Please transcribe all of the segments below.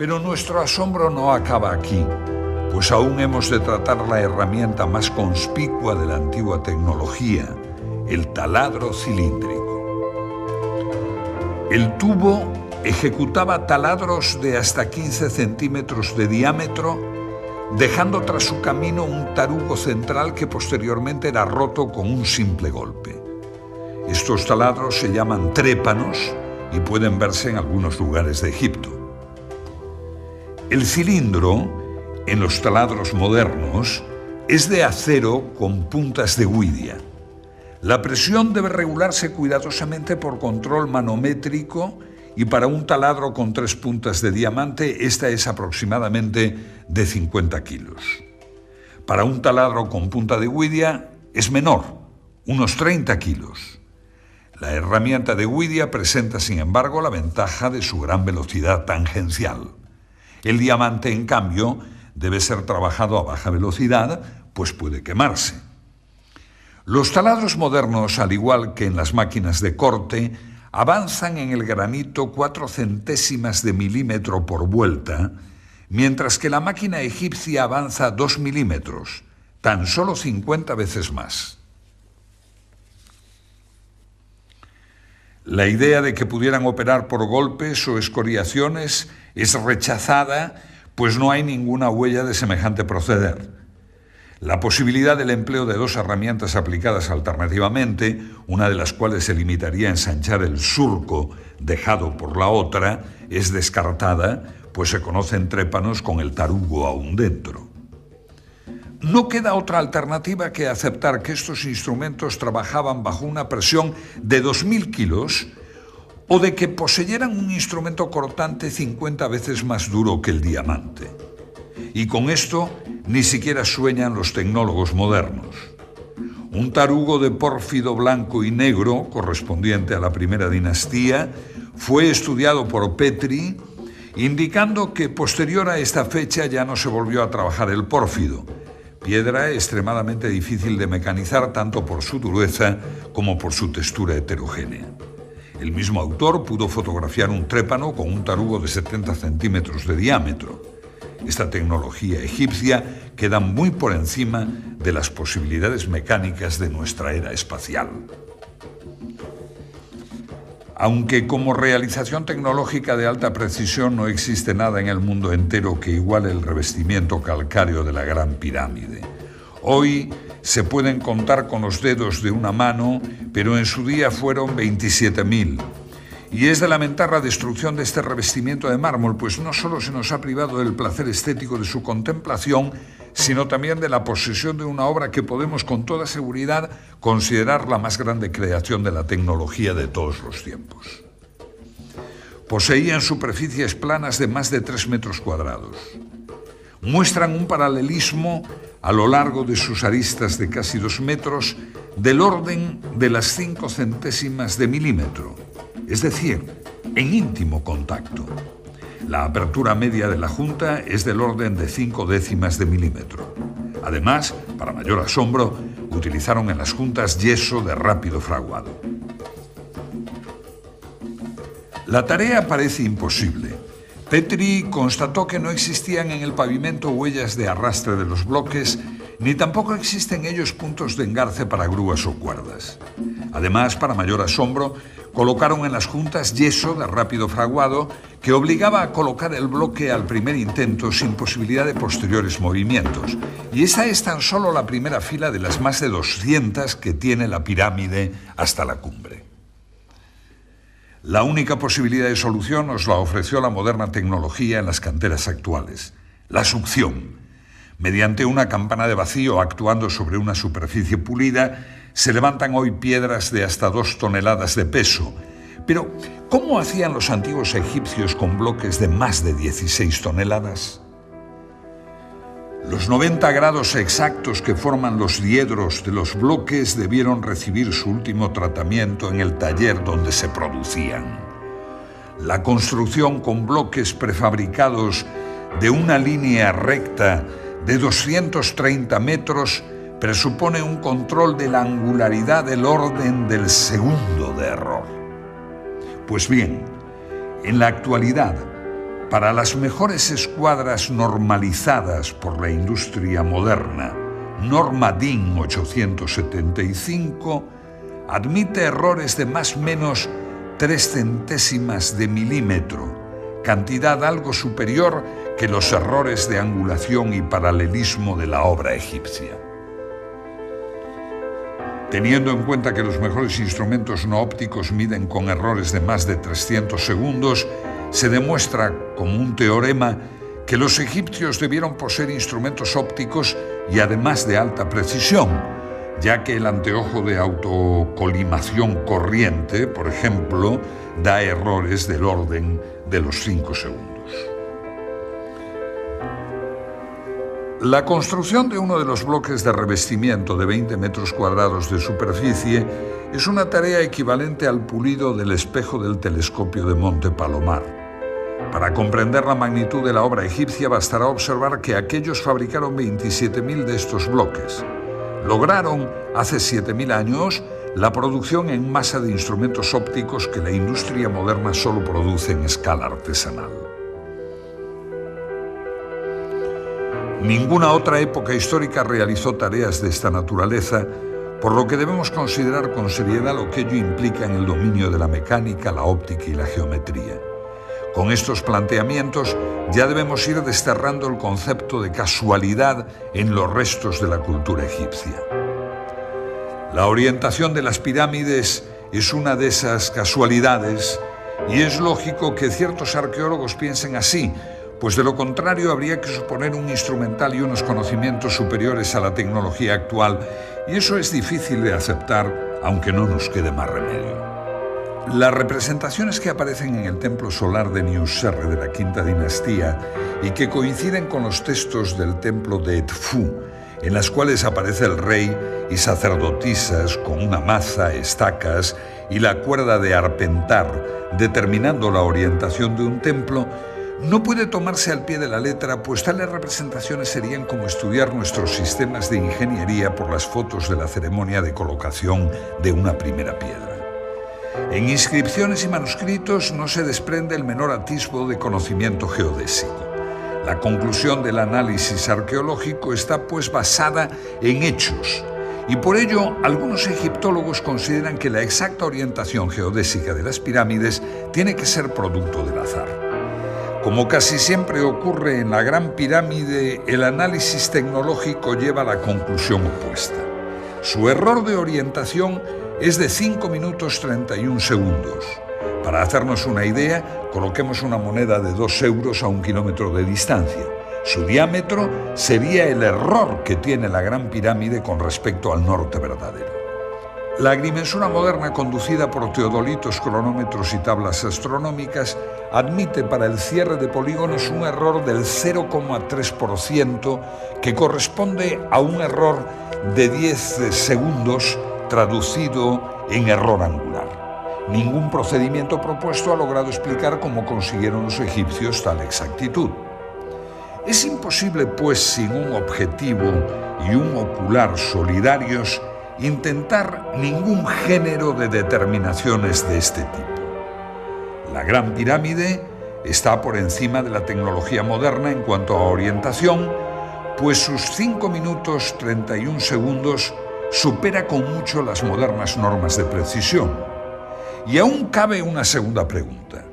Pero nuestro asombro no acaba aquí, pues aún hemos de tratar la herramienta más conspicua de la antigua tecnología, el taladro cilíndrico. El tubo ejecutaba taladros de hasta 15 centímetros de diámetro, dejando tras su camino un tarugo central que posteriormente era roto con un simple golpe. Estos taladros se llaman trépanos y pueden verse en algunos lugares de Egipto. El cilindro, en los taladros modernos, es de acero con puntas de huidia. La presión debe regularse cuidadosamente por control manométrico y para un taladro con 3 puntas de diamante, esta es aproximadamente de 50 kilos. Para un taladro con punta de huidia es menor, unos 30 kilos. La herramienta de huidia presenta, sin embargo, la ventaja de su gran velocidad tangencial. El diamante, en cambio, debe ser trabajado a baja velocidad, pues puede quemarse. Los taladros modernos, al igual que en las máquinas de corte, avanzan en el granito 4 centésimas de milímetro por vuelta, mientras que la máquina egipcia avanza 2 milímetros, tan solo 50 veces más. La idea de que pudieran operar por golpes o escoriaciones es rechazada, pues no hay ninguna huella de semejante proceder. La posibilidad del empleo de 2 herramientas aplicadas alternativamente, una de las cuales se limitaría a ensanchar el surco dejado por la otra, es descartada, pues se conocen trépanos con el tarugo aún dentro. No queda otra alternativa que aceptar que estos instrumentos trabajaban bajo una presión de 2000 kilos o de que poseyeran un instrumento cortante 50 veces más duro que el diamante. Y con esto ni siquiera sueñan los tecnólogos modernos. Un tarugo de pórfido blanco y negro, correspondiente a la primera dinastía, fue estudiado por Petri, indicando que posterior a esta fecha ya no se volvió a trabajar el pórfido, piedra extremadamente difícil de mecanizar tanto por su dureza como por su textura heterogénea. El mismo autor pudo fotografiar un trépano con un tarugo de 70 centímetros de diámetro. Esta tecnología egipcia queda muy por encima de las posibilidades mecánicas de nuestra era espacial. Aunque como realización tecnológica de alta precisión no existe nada en el mundo entero que iguale el revestimiento calcáreo de la Gran Pirámide. Hoy se pueden contar con los dedos de una mano, pero en su día fueron 27.000. Y es de lamentar la destrucción de este revestimiento de mármol, pues no solo se nos ha privado del placer estético de su contemplación, sino también de la posesión de una obra que podemos con toda seguridad considerar la más grande creación de la tecnología de todos los tiempos. Poseían superficies planas de más de 3 metros cuadrados. Muestran un paralelismo a lo largo de sus aristas de casi 2 metros del orden de las 5 centésimas de milímetro, es decir, en íntimo contacto. La apertura media de la junta es del orden de 5 décimas de milímetro. Además, para mayor asombro, utilizaron en las juntas yeso de rápido fraguado. La tarea parece imposible. Petri constató que no existían en el pavimento huellas de arrastre de los bloques, ni tampoco existen en ellos puntos de engarce para grúas o cuerdas. Además, para mayor asombro, colocaron en las juntas yeso de rápido fraguado que obligaba a colocar el bloque al primer intento sin posibilidad de posteriores movimientos. Y esta es tan solo la primera fila de las más de 200 que tiene la pirámide hasta la cumbre. La única posibilidad de solución nos la ofreció la moderna tecnología en las canteras actuales, la succión. Mediante una campana de vacío actuando sobre una superficie pulida, se levantan hoy piedras de hasta 2 toneladas de peso. Pero, ¿cómo hacían los antiguos egipcios con bloques de más de 16 toneladas? Los 90 grados exactos que forman los diedros de los bloques debieron recibir su último tratamiento en el taller donde se producían. La construcción con bloques prefabricados de una línea recta de 230 metros presupone un control de la angularidad del orden del segundo de error. Pues bien, en la actualidad, Para las mejores escuadras normalizadas por la industria moderna, norma DIN 875 admite errores de más o menos 3 centésimas de milímetro, cantidad algo superior que los errores de angulación y paralelismo de la obra egipcia. Teniendo en cuenta que los mejores instrumentos no ópticos miden con errores de más de 300 segundos, se demuestra como un teorema que los egipcios debieron poseer instrumentos ópticos y además de alta precisión, ya que el anteojo de autocolimación corriente, por ejemplo, da errores del orden de los 5 segundos. La construcción de uno de los bloques de revestimiento de 20 metros cuadrados de superficie es una tarea equivalente al pulido del espejo del telescopio de Monte Palomar. Para comprender la magnitud de la obra egipcia bastará observar que aquellos fabricaron 27.000 de estos bloques. Lograron, hace 7.000 años, la producción en masa de instrumentos ópticos que la industria moderna solo produce en escala artesanal. Ninguna otra época histórica realizó tareas de esta naturaleza, por lo que debemos considerar con seriedad lo que ello implica en el dominio de la mecánica, la óptica y la geometría. Con estos planteamientos ya debemos ir desterrando el concepto de casualidad en los restos de la cultura egipcia. La orientación de las pirámides es una de esas casualidades y es lógico que ciertos arqueólogos piensen así, pues de lo contrario habría que suponer un instrumental y unos conocimientos superiores a la tecnología actual, y eso es difícil de aceptar, aunque no nos quede más remedio. Las representaciones que aparecen en el templo solar de Niuserre de la Quinta Dinastía y que coinciden con los textos del templo de Edfu, en las cuales aparece el rey y sacerdotisas con una maza, estacas y la cuerda de arpentar, determinando la orientación de un templo, no puede tomarse al pie de la letra, pues tales representaciones serían como estudiar nuestros sistemas de ingeniería por las fotos de la ceremonia de colocación de una primera piedra. En inscripciones y manuscritos no se desprende el menor atisbo de conocimiento geodésico. La conclusión del análisis arqueológico está pues basada en hechos, y por ello algunos egiptólogos consideran que la exacta orientación geodésica de las pirámides tiene que ser producto del azar. Como casi siempre ocurre en la Gran Pirámide, el análisis tecnológico lleva a la conclusión opuesta. Su error de orientación es de 5 minutos 31 segundos. Para hacernos una idea, coloquemos una moneda de 2 euros a 1 kilómetro de distancia. Su diámetro sería el error que tiene la Gran Pirámide con respecto al norte verdadero. La agrimensura moderna, conducida por teodolitos, cronómetros y tablas astronómicas, admite para el cierre de polígonos un error del 0,3%, que corresponde a un error de 10 segundos traducido en error angular. Ningún procedimiento propuesto ha logrado explicar cómo consiguieron los egipcios tal exactitud. Es imposible, pues, sin un objetivo y un ocular solidarios, intentar ningún género de determinaciones de este tipo. La Gran Pirámide está por encima de la tecnología moderna en cuanto a orientación, pues sus 5 minutos 31 segundos supera con mucho las modernas normas de precisión. Y aún cabe una segunda pregunta.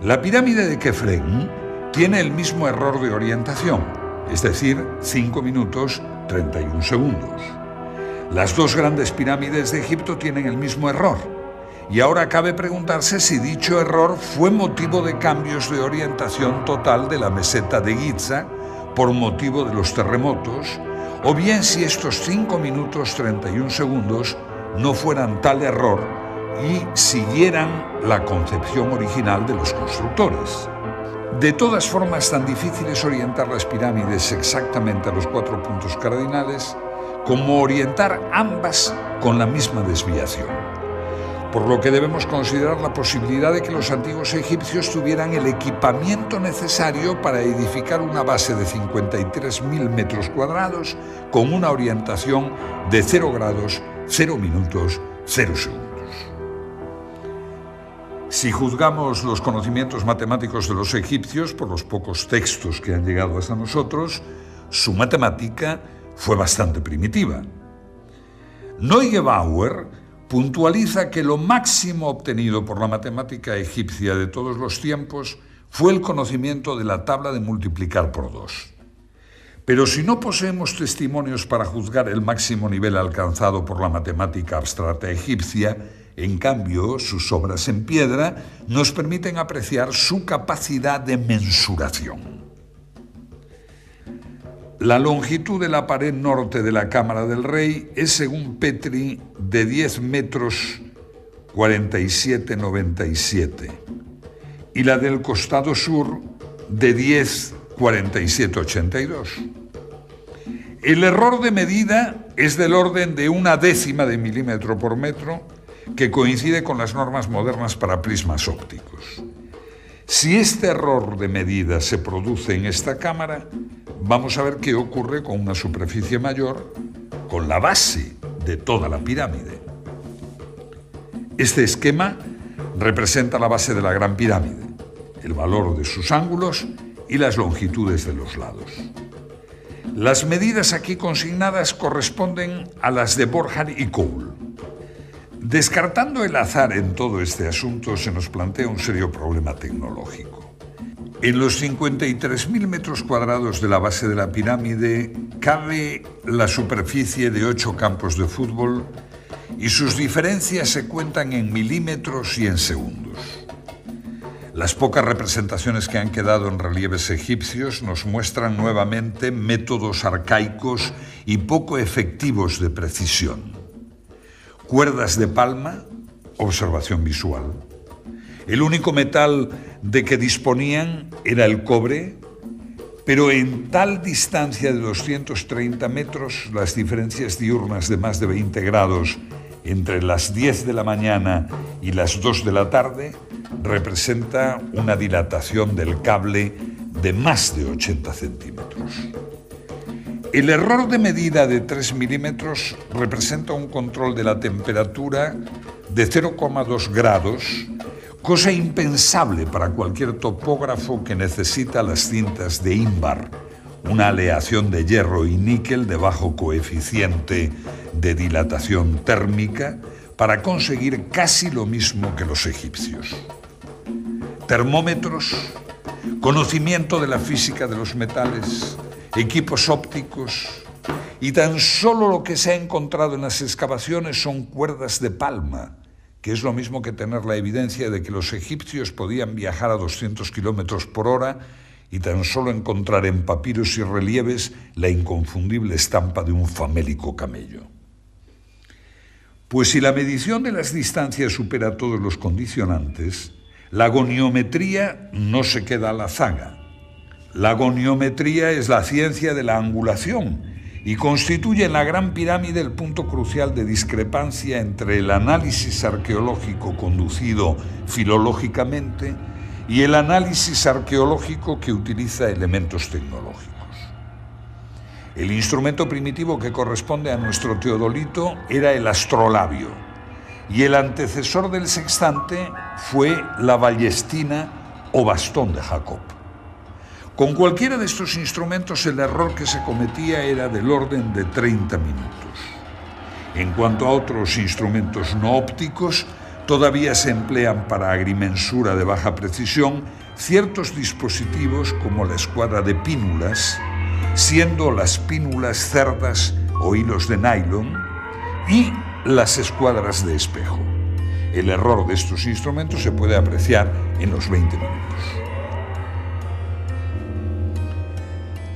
La pirámide de Kefren tiene el mismo error de orientación, es decir, 5 minutos 31 segundos. Las dos grandes pirámides de Egipto tienen el mismo error, y ahora cabe preguntarse si dicho error fue motivo de cambios de orientación total de la meseta de Giza por motivo de los terremotos, o bien si estos 5 minutos 31 segundos no fueran tal error y siguieran la concepción original de los constructores. De todas formas, tan difícil es orientar las pirámides exactamente a los 4 puntos cardinales como orientar ambas con la misma desviación. Por lo que debemos considerar la posibilidad de que los antiguos egipcios tuvieran el equipamiento necesario para edificar una base de 53.000 metros cuadrados con una orientación de 0 grados, 0 minutos, 0 segundos. Si juzgamos los conocimientos matemáticos de los egipcios por los pocos textos que han llegado hasta nosotros, su matemática fue bastante primitiva. Neugebauer puntualiza que lo máximo obtenido por la matemática egipcia de todos los tiempos fue el conocimiento de la tabla de multiplicar por 2. Pero si no poseemos testimonios para juzgar el máximo nivel alcanzado por la matemática abstracta egipcia, en cambio, sus obras en piedra nos permiten apreciar su capacidad de mensuración. La longitud de la pared norte de la Cámara del Rey es, según Petri, de 10 metros 47,97 y la del costado sur de 10 47,82. El error de medida es del orden de 1/10 de milímetro por metro, que coincide con las normas modernas para prismas ópticos. Si este error de medida se produce en esta cámara, vamos a ver qué ocurre con una superficie mayor, con la base de toda la pirámide. Este esquema representa la base de la Gran Pirámide, el valor de sus ángulos y las longitudes de los lados. Las medidas aquí consignadas corresponden a las de Borjar y Cole. Descartando el azar en todo este asunto, se nos plantea un serio problema tecnológico. En los 53.000 metros cuadrados de la base de la pirámide cabe la superficie de 8 campos de fútbol y sus diferencias se cuentan en milímetros y en segundos. Las pocas representaciones que han quedado en relieves egipcios nos muestran nuevamente métodos arcaicos y poco efectivos de precisión. Cuerdas de palma, observación visual. El único metal de que disponían era el cobre, pero en tal distancia de 230 metros, las diferencias diurnas de más de 20 grados entre las 10 de la mañana y las 2 de la tarde representa una dilatación del cable de más de 80 centímetros. El error de medida de 3 milímetros representa un control de la temperatura de 0,2 grados, cosa impensable para cualquier topógrafo que necesita las cintas de ínbar, una aleación de hierro y níquel de bajo coeficiente de dilatación térmica, para conseguir casi lo mismo que los egipcios. Termómetros, conocimiento de la física de los metales, equipos ópticos, y tan solo lo que se ha encontrado en las excavaciones son cuerdas de palma, que es lo mismo que tener la evidencia de que los egipcios podían viajar a 200 kilómetros por hora y tan solo encontrar en papiros y relieves la inconfundible estampa de un famélico camello. Pues si la medición de las distancias supera todos los condicionantes, la goniometría no se queda a la zaga. La goniometría es la ciencia de la angulación y constituye en la Gran Pirámide el punto crucial de discrepancia entre el análisis arqueológico conducido filológicamente y el análisis arqueológico que utiliza elementos tecnológicos. El instrumento primitivo que corresponde a nuestro teodolito era el astrolabio, y el antecesor del sextante fue la ballestina o bastón de Jacob. Con cualquiera de estos instrumentos el error que se cometía era del orden de 30 minutos. En cuanto a otros instrumentos no ópticos, todavía se emplean para agrimensura de baja precisión ciertos dispositivos como la escuadra de pínulas, siendo las pínulas cerdas o hilos de nylon, y las escuadras de espejo. El error de estos instrumentos se puede apreciar en los 20 minutos.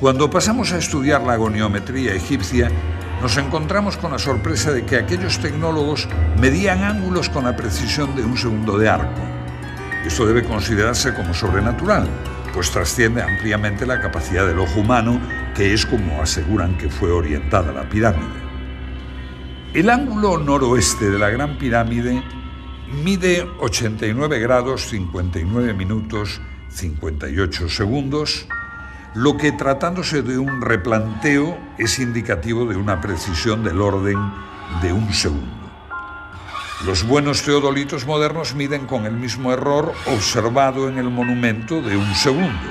Cuando pasamos a estudiar la goniometría egipcia, nos encontramos con la sorpresa de que aquellos tecnólogos medían ángulos con la precisión de un segundo de arco. Esto debe considerarse como sobrenatural, pues trasciende ampliamente la capacidad del ojo humano, que es como aseguran que fue orientada la pirámide. El ángulo noroeste de la Gran Pirámide mide 89 grados 59 minutos 58 segundos, lo que, tratándose de un replanteo, es indicativo de una precisión del orden de un segundo. Los buenos teodolitos modernos miden con el mismo error observado en el monumento de 1 segundo.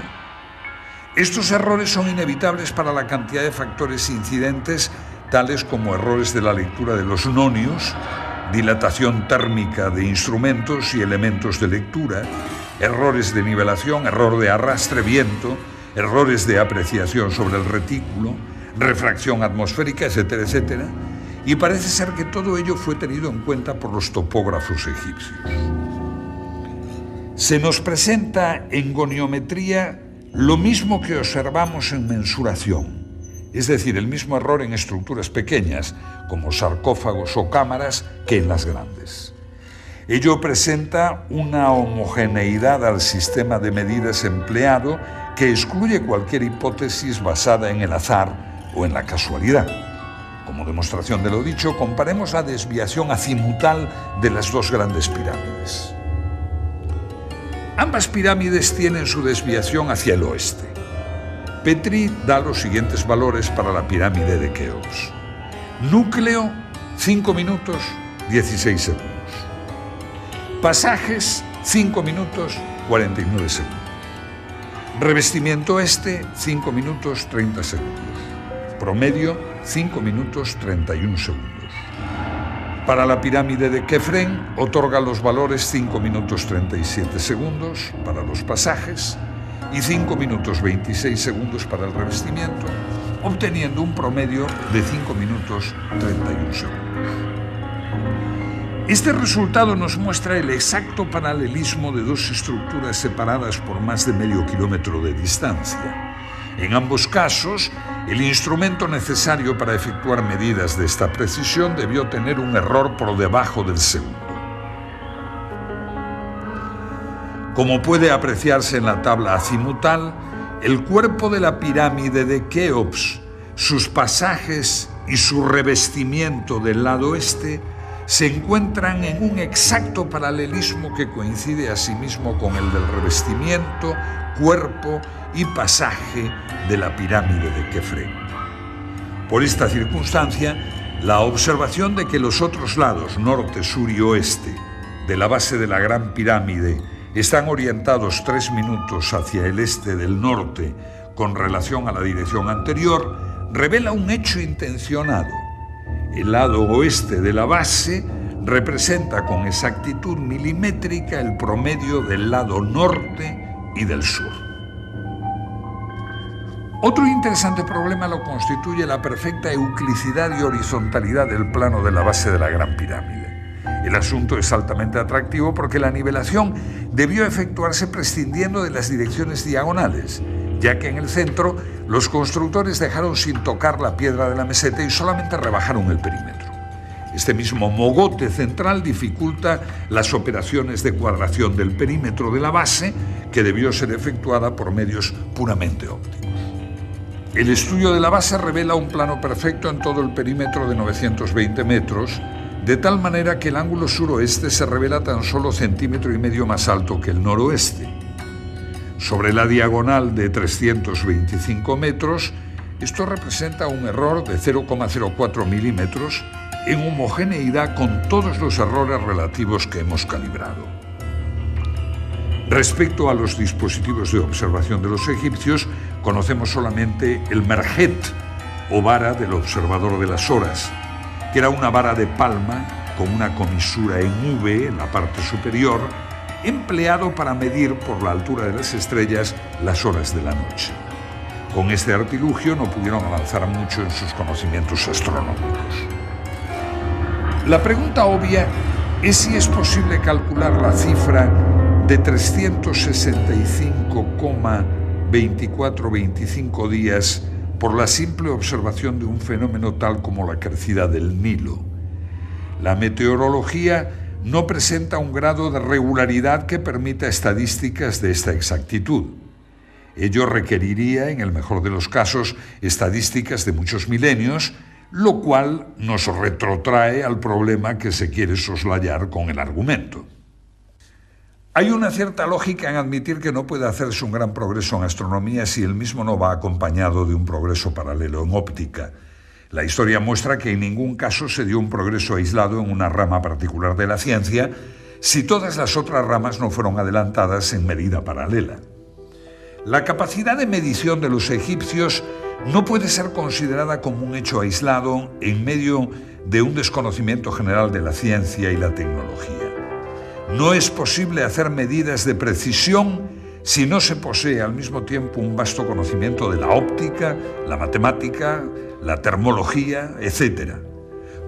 Estos errores son inevitables para la cantidad de factores incidentes, tales como errores de la lectura de los nonios, dilatación térmica de instrumentos y elementos de lectura, errores de nivelación, error de arrastre, viento, errores de apreciación sobre el retículo, refracción atmosférica, etcétera, etcétera. Y parece ser que todo ello fue tenido en cuenta por los topógrafos egipcios. Se nos presenta en goniometría lo mismo que observamos en mensuración, es decir, el mismo error en estructuras pequeñas, como sarcófagos o cámaras, que en las grandes. Ello presenta una homogeneidad al sistema de medidas empleado que excluye cualquier hipótesis basada en el azar o en la casualidad. Como demostración de lo dicho, comparemos la desviación azimutal de las dos grandes pirámides. Ambas pirámides tienen su desviación hacia el oeste. Petrie da los siguientes valores para la pirámide de Keops. Núcleo, 5 minutos, 16 segundos. Pasajes, 5 minutos, 49 segundos. Revestimiento este, 5 minutos, 30 segundos. Promedio, 5 minutos, 31 segundos. Para la pirámide de Kefren, otorga los valores 5 minutos 37 segundos para los pasajes y 5 minutos 26 segundos para el revestimiento, obteniendo un promedio de 5 minutos 31 segundos. Este resultado nos muestra el exacto paralelismo de dos estructuras separadas por más de medio kilómetro de distancia. En ambos casos, el instrumento necesario para efectuar medidas de esta precisión debió tener un error por debajo del segundo. Como puede apreciarse en la tabla azimutal, el cuerpo de la pirámide de Keops, sus pasajes y su revestimiento del lado este se encuentran en un exacto paralelismo que coincide asimismo con el del revestimiento, cuerpo y pasaje de la pirámide de Kefren. Por esta circunstancia, la observación de que los otros lados, norte, sur y oeste, de la base de la Gran Pirámide están orientados 3 minutos hacia el este del norte con relación a la dirección anterior, revela un hecho intencionado. El lado oeste de la base representa con exactitud milimétrica el promedio del lado norte y del sur. Otro interesante problema lo constituye la perfecta euclicidad y horizontalidad del plano de la base de la Gran Pirámide. El asunto es altamente atractivo porque la nivelación debió efectuarse prescindiendo de las direcciones diagonales, ya que en el centro los constructores dejaron sin tocar la piedra de la meseta y solamente rebajaron el perímetro. Este mismo mogote central dificulta las operaciones de cuadración del perímetro de la base, que debió ser efectuada por medios puramente ópticos. El estudio de la base revela un plano perfecto en todo el perímetro de 920 metros, de tal manera que el ángulo suroeste se revela tan solo 1,5 centímetros más alto que el noroeste. Sobre la diagonal de 325 metros, esto representa un error de 0,04 milímetros en homogeneidad con todos los errores relativos que hemos calibrado. Respecto a los dispositivos de observación de los egipcios, conocemos solamente el merjet, o vara del observador de las horas, que era una vara de palma con una comisura en V en la parte superior, empleado para medir por la altura de las estrellas las horas de la noche. Con este artilugio no pudieron avanzar mucho en sus conocimientos astronómicos. La pregunta obvia es si es posible calcular la cifra de 365,2425 días por la simple observación de un fenómeno tal como la crecida del Nilo. La meteorología no presenta un grado de regularidad que permita estadísticas de esta exactitud. Ello requeriría, en el mejor de los casos, estadísticas de muchos milenios, lo cual nos retrotrae al problema que se quiere soslayar con el argumento. Hay una cierta lógica en admitir que no puede hacerse un gran progreso en astronomía si el mismo no va acompañado de un progreso paralelo en óptica. La historia muestra que en ningún caso se dio un progreso aislado en una rama particular de la ciencia, si todas las otras ramas no fueron adelantadas en medida paralela. La capacidad de medición de los egipcios no puede ser considerada como un hecho aislado en medio de un desconocimiento general de la ciencia y la tecnología. No es posible hacer medidas de precisión si no se posee al mismo tiempo un vasto conocimiento de la óptica, la matemática, la termología, etc.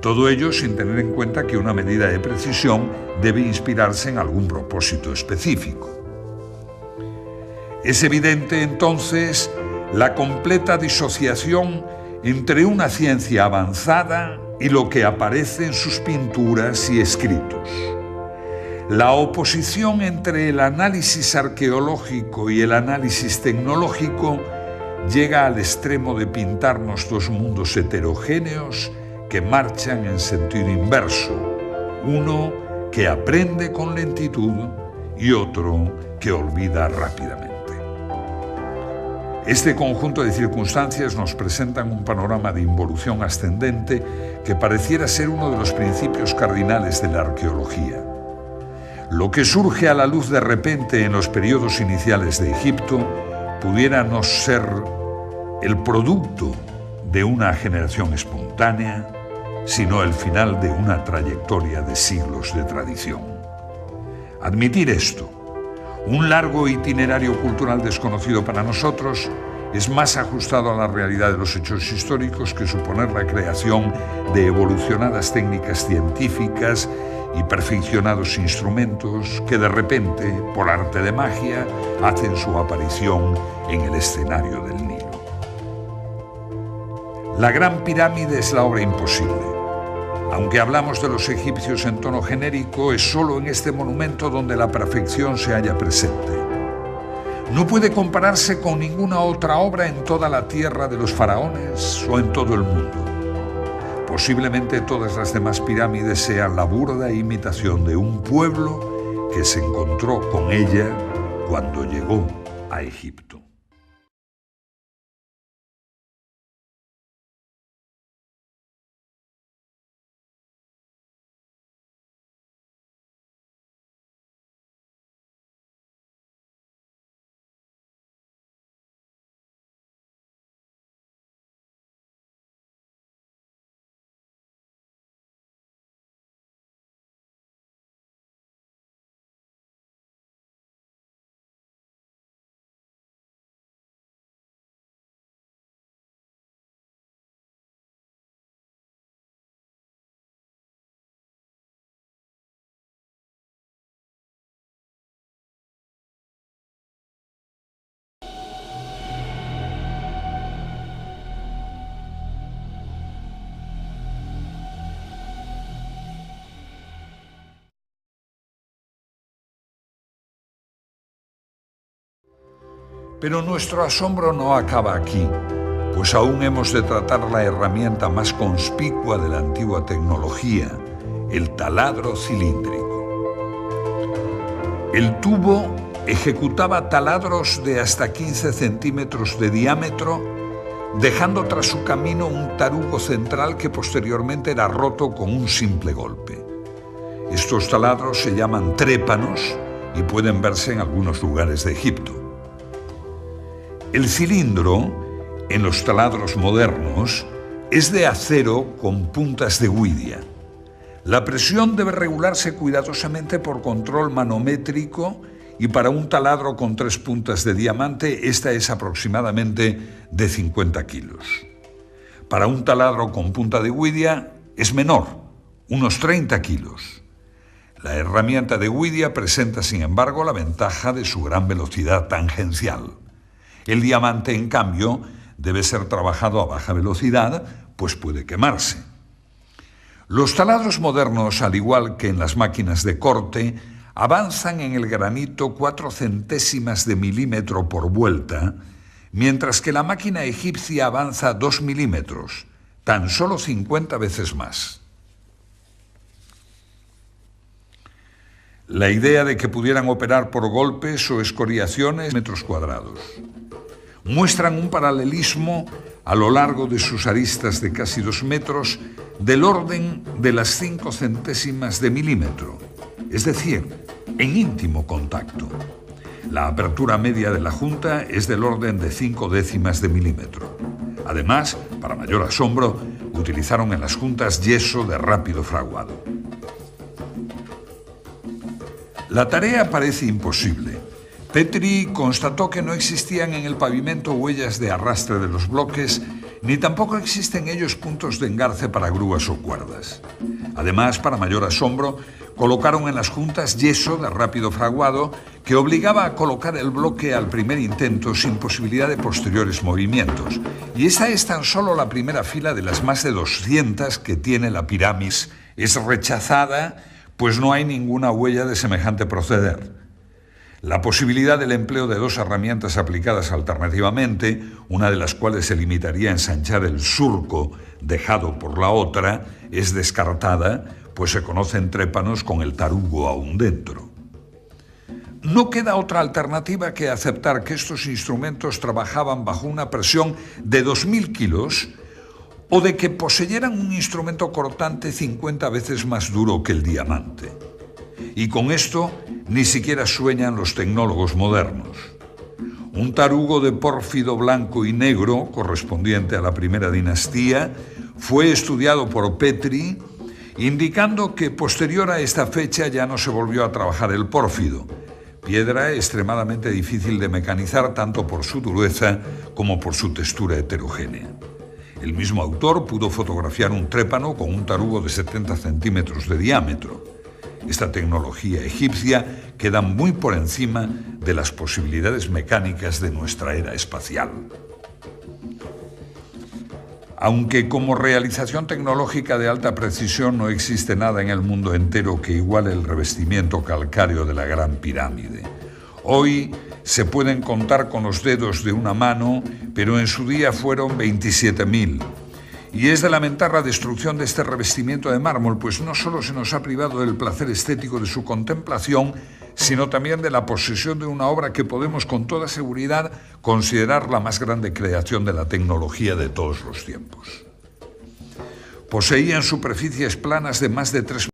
Todo ello sin tener en cuenta que una medida de precisión debe inspirarse en algún propósito específico. Es evidente entonces la completa disociación entre una ciencia avanzada y lo que aparece en sus pinturas y escritos. La oposición entre el análisis arqueológico y el análisis tecnológico llega al extremo de pintarnos dos mundos heterogéneos que marchan en sentido inverso, uno que aprende con lentitud y otro que olvida rápidamente. Este conjunto de circunstancias nos presentan un panorama de involución ascendente que pareciera ser uno de los principios cardinales de la arqueología. Lo que surge a la luz de repente en los periodos iniciales de Egipto pudiera no ser el producto de una generación espontánea, sino el final de una trayectoria de siglos de tradición. Admitir esto, un largo itinerario cultural desconocido para nosotros, es más ajustado a la realidad de los hechos históricos que suponer la creación de evolucionadas técnicas científicas y perfeccionados instrumentos que de repente, por arte de magia, hacen su aparición en el escenario del Nilo. La Gran Pirámide es la obra imposible. Aunque hablamos de los egipcios en tono genérico, es solo en este monumento donde la perfección se halla presente. No puede compararse con ninguna otra obra en toda la tierra de los faraones o en todo el mundo. Posiblemente todas las demás pirámides sean la burda imitación de un pueblo que se encontró con ella cuando llegó a Egipto. Pero nuestro asombro no acaba aquí, pues aún hemos de tratar la herramienta más conspicua de la antigua tecnología, el taladro cilíndrico. El tubo ejecutaba taladros de hasta 15 centímetros de diámetro, dejando tras su camino un tarugo central que posteriormente era roto con un simple golpe. Estos taladros se llaman trépanos y pueden verse en algunos lugares de Egipto. El cilindro, en los taladros modernos, es de acero con puntas de guidia. La presión debe regularse cuidadosamente por control manométrico y para un taladro con 3 puntas de diamante, esta es aproximadamente de 50 kilos. Para un taladro con punta de guidia es menor, unos 30 kilos. La herramienta de guidia presenta, sin embargo, la ventaja de su gran velocidad tangencial. El diamante, en cambio, debe ser trabajado a baja velocidad, pues puede quemarse. Los taladros modernos, al igual que en las máquinas de corte, avanzan en el granito 4 centésimas de milímetro por vuelta, mientras que la máquina egipcia avanza 2 milímetros, tan solo 50 veces más. La idea de que pudieran operar por golpes o escoriaciones metros cuadrados. muestran un paralelismo a lo largo de sus aristas de casi 2 metros del orden de las 5 centésimas de milímetro, es decir, en íntimo contacto. La apertura media de la junta es del orden de 5 décimas de milímetro. Además, para mayor asombro, utilizaron en las juntas yeso de rápido fraguado. La tarea parece imposible. Petri constató que no existían en el pavimento huellas de arrastre de los bloques, ni tampoco existen en ellos puntos de engarce para grúas o cuerdas. Además, para mayor asombro, colocaron en las juntas yeso de rápido fraguado que obligaba a colocar el bloque al primer intento sin posibilidad de posteriores movimientos. Y esta es tan solo la primera fila de las más de 200 que tiene la pirámide. Es rechazada, pues no hay ninguna huella de semejante proceder. La posibilidad del empleo de 2 herramientas aplicadas alternativamente, una de las cuales se limitaría a ensanchar el surco dejado por la otra, es descartada, pues se conocen trépanos con el tarugo aún dentro. No queda otra alternativa que aceptar que estos instrumentos trabajaban bajo una presión de 2000 kilos o de que poseyeran un instrumento cortante 50 veces más duro que el diamante. Y con esto ni siquiera sueñan los tecnólogos modernos. Un tarugo de pórfido blanco y negro, correspondiente a la primera dinastía, fue estudiado por Petri, indicando que posterior a esta fecha ya no se volvió a trabajar el pórfido, piedra extremadamente difícil de mecanizar tanto por su dureza como por su textura heterogénea. El mismo autor pudo fotografiar un trépano con un tarugo de 70 centímetros de diámetro. Esta tecnología egipcia queda muy por encima de las posibilidades mecánicas de nuestra era espacial. Aunque como realización tecnológica de alta precisión no existe nada en el mundo entero que iguale el revestimiento calcáreo de la Gran Pirámide. Hoy se pueden contar con los dedos de una mano, pero en su día fueron 27.000. Y es de lamentar la destrucción de este revestimiento de mármol, pues no solo se nos ha privado del placer estético de su contemplación, sino también de la posesión de una obra que podemos con toda seguridad considerar la más grande creación de la tecnología de todos los tiempos. Poseían superficies planas de más de 3